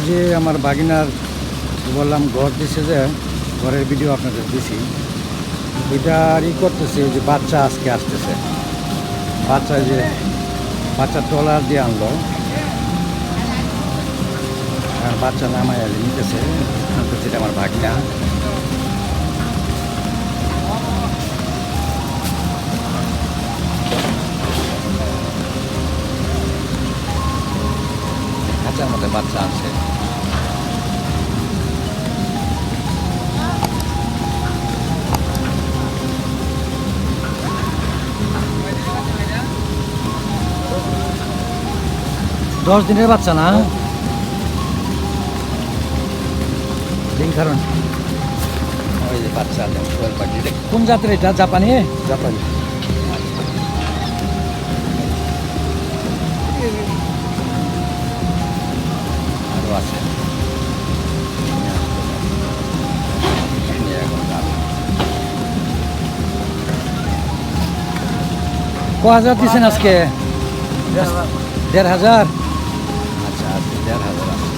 যে আমার বাগিনার বললাম ঘর দিছে, যে ঘরের ভিডিও আপনাদের দিছি, এটারই করতেছে যে বাচ্চা আজকে আসতেছে, বাচ্চা ট্রলার দিয়ে আনলো, আর বাচ্চা নামায় নিতেছে, আনতেছে। এটা আমার বাগিনা। খাঁচার মধ্যে বাচ্চা আছে। দশ দিনের বাচ্চা না? দিন কারণ ওই যে বাচ্চা কোয়েল পাখি। কোন জাতের এটা? জাপানি? জাপানি। আরো আছে। ক হাজার দিচ্ছেন আজকে? 1,500। আচ্ছা, আজকে 1,500 আছে।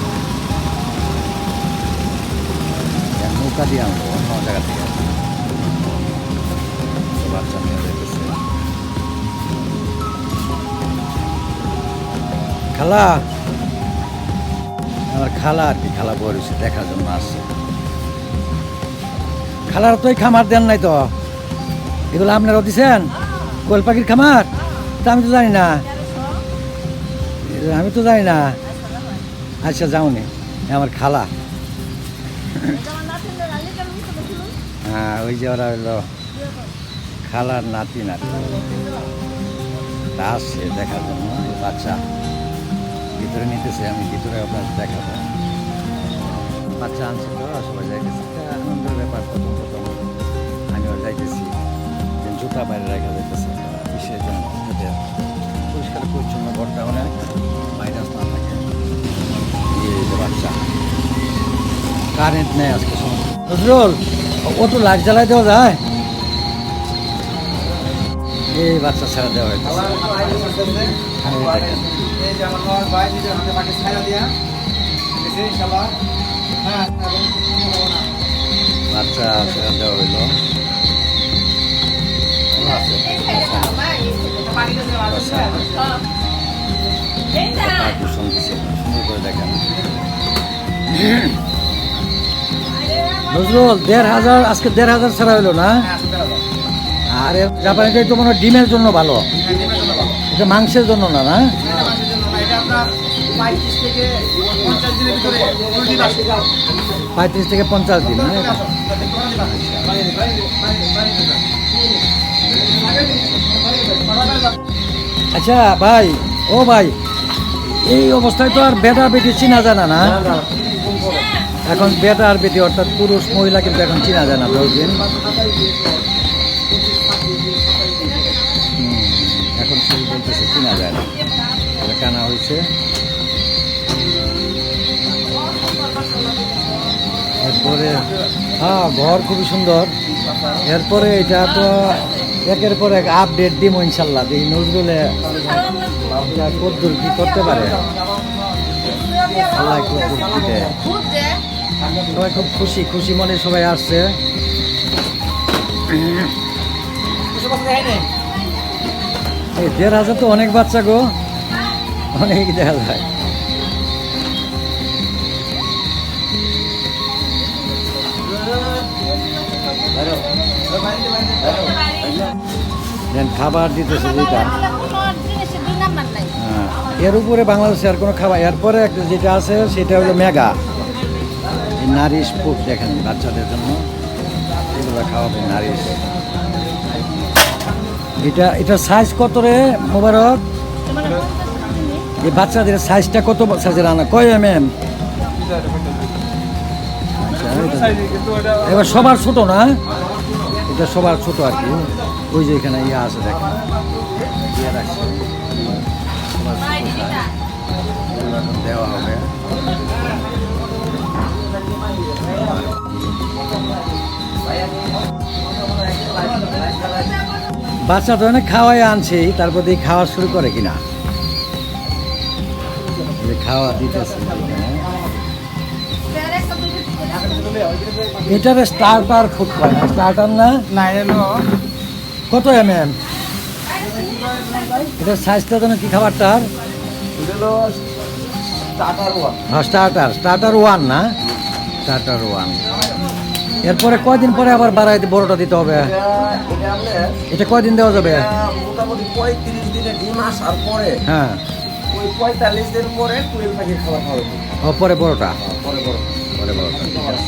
নৌকা দিয়ে আনবো অন্য জায়গা থেকে। বাচ্চা নিয়ে যেতেছে। খালা, আমার খালা আর কি, খালা বলেছে দেখার জন্য আসছে। খালার তো খামার দেন নাই তো? এগুলো আপনারাও দিচ্ছেন? কোয়েল পাখির খামার? তা আমি তো জানি না, আচ্ছা যাওনি। আমার খালা, হ্যাঁ ওই যে ওরা হইলো খালার নাতি আসছে দেখার জন্য। বাচ্চা ভিতরে নিতেছে, আমি ভিতরে আপনার দেখাবো। বাচ্চা আনছে তো, সবাই যাইতেছে, আনন্দের ব্যাপার। প্রথম আমিও যাইতেছি, জুতা বাইরে রাখা যাইতেছে কিসের জন্য, যাতে পরিষ্কার পরিচ্ছন্ন ঘরটা অনেক ভাইরাস না থাকে। বাচ্চা কারেন্ট নেই আজকে। নজরুল, ও তো লাইট জ্বালাই দেওয়া যায়? এই বাচ্চা ছেড়ে দেওয়া হয়েছে। বাচ্চা ছেড়ে দেওয়া হইল। সুন্দর করে দেখেন। নজরুল 1,500 আজকে 1,500 ছাড়া হইলো না? আর জাপানিটাই তো মনে হয় ডিমের জন্য ভালো, এটা মাংসের জন্য না? না, 35 থেকে 50 দিন। আচ্ছা ভাই, ও ভাই, এই অবস্থায় তো আর বেটা বেটি চিনা জানা না? এখন বেটা আর বেটি অর্থাৎ পুরুষ মহিলা কিন্তু এখন চিনা যায় না 10 দিন। এখন সেই বলতেছে চিনা যায় না, কানা হয়েছে। এরপরে হ্যাঁ, ঘর খুবই সুন্দর। এরপরে এটা তো একের পর এক আপডেট দিব ইনশাল্লাহ। এই নজরুলে কদ্দুর কি করতে পারে, আল্লাহ কদ্দুর কি দেয়। সবাই খুব খুশি মনে সবাই আসছে। 1,500 তো অনেক বাচ্চা গো, অনেক দেখা যায়। খাবার দিতেছে যেটা, এর উপরে বাংলাদেশে আর কোনো খাবার। এরপরে যেটা আছে সেটা হলো মেগা নারিশ ফুড। দেখেন বাচ্চাদের জন্য এগুলো খাওয়াবে, নারিশ। এটা সাইজ কত রে মোবারক? এই বাচ্চাদের সাইজটা কত সাইজের আনা? কয় mm? এবার সবার ছোট না, এটা সবার ছোট আর কি। ওই যে এখানে ইয়ে আছে দেখেন, দিয়ে রাখছে, দেওয়া হবে। বাচ্চা তো অনেক খাওয়াই আনছি, তারপর দিয়ে খাওয়া শুরু করে কিনা, খাওয়া দিতেছে। এটার স্টার্টার ফুড কয় না, স্টার্টার না? না এলো কত এটার সাইজটা যেন কি খাবারটার? এলো স্টার্টার ওয়ান। হ্যাঁ স্টার্টার ওয়ান না, স্টার্টার ওয়ান। এরপরে কয়দিন পরে আবার বাড়াইতে বড়টা দিতে হবে? এটা কয়দিন দেওয়া যাবে? মোটামুটি 35 দিনে ডিম আসার পরে হ্যাঁ, ওই 45 দিন পরে কোয়েল পাখির খাবার খাওয়াবে। ও পরে বড়টা, পরে বড় পরে বড়টা, ঠিক আছে।